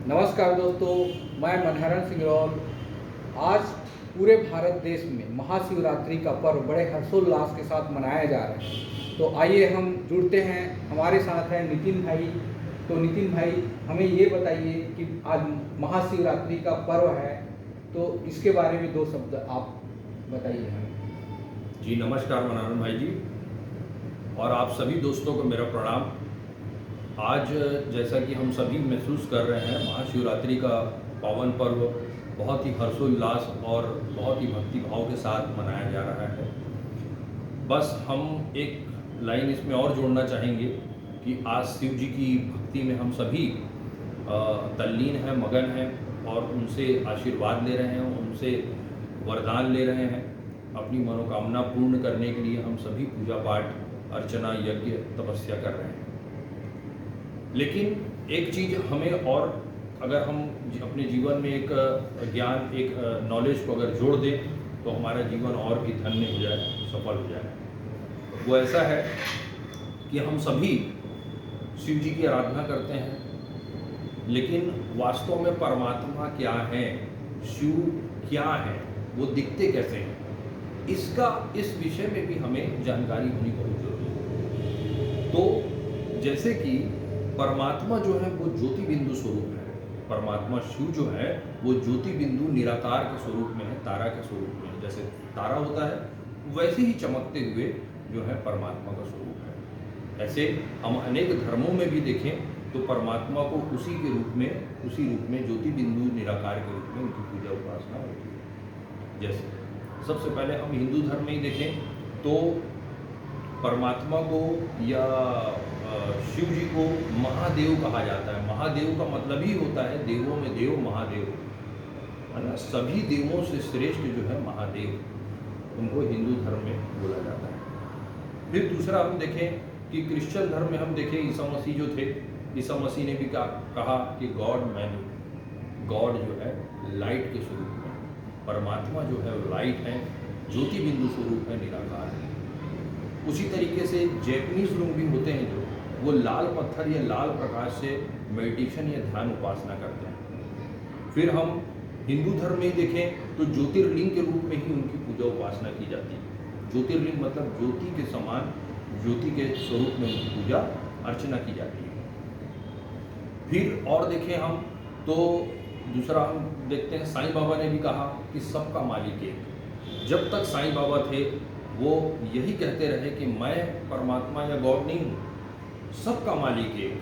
नमस्कार दोस्तों, मैं मनहरन सिंह रॉल। आज पूरे भारत देश में महाशिवरात्रि का पर्व बड़े हर्षोल्लास के साथ मनाया जा रहा है। तो आइए हम जुड़ते हैं। हमारे साथ हैं नितिन भाई। तो नितिन भाई, हमें ये बताइए कि आज महाशिवरात्रि का पर्व है, तो इसके बारे में दो शब्द आप बताइए हमें। जी नमस्कार मनहरन भाई जी, और आप सभी दोस्तों को मेरा प्रणाम। आज जैसा कि हम सभी महसूस कर रहे हैं, महाशिवरात्रि का पावन पर्व बहुत ही हर्षोल्लास और बहुत ही भक्ति भाव के साथ मनाया जा रहा है। बस हम एक लाइन इसमें और जोड़ना चाहेंगे कि आज शिव जी की भक्ति में हम सभी तल्लीन हैं, मगन हैं और उनसे आशीर्वाद ले रहे हैं, उनसे वरदान ले रहे हैं। अपनी मनोकामना पूर्ण करने के लिए हम सभी पूजा पाठ, अर्चना, यज्ञ, तपस्या कर रहे हैं। लेकिन एक चीज़ हमें, और अगर हम अपने जीवन में एक ज्ञान, एक नॉलेज को अगर जोड़ दें तो हमारा जीवन और भी धन्य हो जाए, सफल हो जाए। वो ऐसा है कि हम सभी शिव जी की आराधना करते हैं, लेकिन वास्तव में परमात्मा क्या है, शिव क्या है, वो दिखते कैसे हैं, इस विषय में भी हमें जानकारी होनी बहुत जरूरी है। तो जैसे कि परमात्मा जो है वो ज्योति बिंदु स्वरूप है, परमात्मा शिव जो है वो ज्योति बिंदु निराकार के स्वरूप में है, तारा के स्वरूप में है। जैसे तारा होता है वैसे ही चमकते हुए जो है परमात्मा का स्वरूप है। ऐसे हम अनेक धर्मों में भी देखें तो परमात्मा को उसी रूप में ज्योति बिंदु निराकार के रूप में उनकी पूजा उपासना होती है। जैसे सबसे पहले हम हिंदू धर्म में ही देखें तो परमात्मा को या शिव जी को महादेव कहा जाता है। महादेव का मतलब ही होता है देवों में देव, महादेव, है ना। सभी देवों से श्रेष्ठ जो है महादेव, उनको हिंदू धर्म में बोला जाता है। फिर दूसरा हम देखें कि क्रिश्चियन धर्म में हम देखें ईसा मसीह जो थे, ईसा मसीह ने भी कहा कि गॉड मैन, गॉड जो है लाइट के स्वरूप में, परमात्मा जो है लाइट है, ज्योति बिंदु स्वरूप है, निराकार है। उसी तरीके से जैपनीज लोग भी होते हैं जो वो लाल पत्थर या लाल प्रकाश से मेडिटेशन या ध्यान उपासना करते हैं। फिर हम हिंदू धर्म में ही देखें तो ज्योतिर्लिंग के रूप में ही उनकी पूजा उपासना की जाती है। ज्योतिर्लिंग मतलब ज्योति के समान, ज्योति के स्वरूप में उनकी पूजा अर्चना की जाती है। फिर और देखें हम तो दूसरा हम देखते हैं, साईं बाबा ने भी कहा कि सबका मालिक एक। जब तक साईं बाबा थे वो यही कहते रहे कि मैं परमात्मा या गॉड नहीं हूँ, सबका मालिक एक,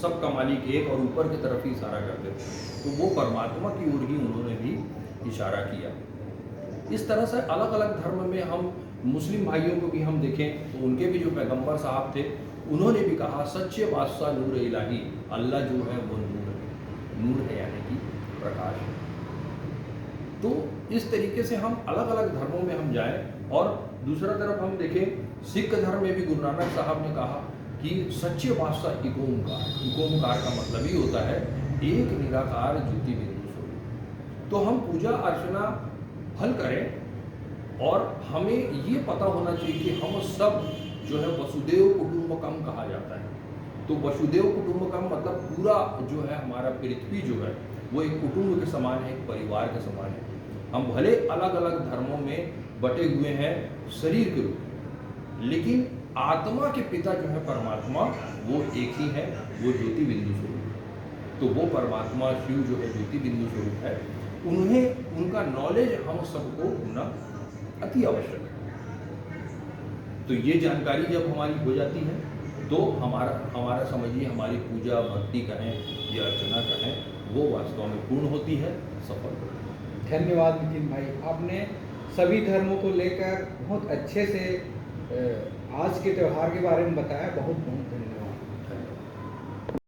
सबका मालिक एक, और ऊपर की तरफ ही इशारा करते थे। तो वो परमात्मा की ओर ही उन्होंने भी इशारा किया। इस तरह से अलग अलग धर्म में हम मुस्लिम भाइयों को भी हम देखें तो उनके भी जो पैगंबर साहब थे उन्होंने भी कहा सच्चे बादशाह नूर इलाही, अल्लाह जो है वो नूर है, नूर है यानी कि प्रकाश है। तो इस तरीके से हम अलग अलग धर्मों में हम जाएं। और दूसरा तरफ हम देखें सिख धर्म में भी गुरु नानक साहब ने कहा कि सच्चे बादशाह एक ओंकार, एक ओंकार का मतलब ही होता है एक निराकार ज्योति बिंदु स्वरूप। तो हम पूजा अर्चना फल करें और हमें ये पता होना चाहिए कि हम सब जो है वसुदेव कुटुंबकम कहा जाता है। तो वसुदेव कुटुंबकम मतलब पूरा जो है हमारा पृथ्वी जो है वो एक कुटुंब के समान है, एक परिवार के समान है। हम भले अलग अलग धर्मों में बटे हुए हैं शरीर के रूप में, लेकिन आत्मा के पिता जो है परमात्मा वो एक ही है, वो ज्योति बिंदु स्वरूप। तो वो परमात्मा शिव जो है ज्योति बिंदु स्वरूप है, उन्हें उनका नॉलेज हम सबको होना अति आवश्यक है। तो ये जानकारी जब हमारी हो जाती है तो हमारा समझिए हमारी पूजा भक्ति कहें या अर्चना कहें वो वास्तव में पूर्ण होती है, सफल होती है। धन्यवाद नितिन भाई, आपने सभी धर्मों को लेकर बहुत अच्छे से आज के त्यौहार के बारे में बताया। बहुत बहुत धन्यवाद।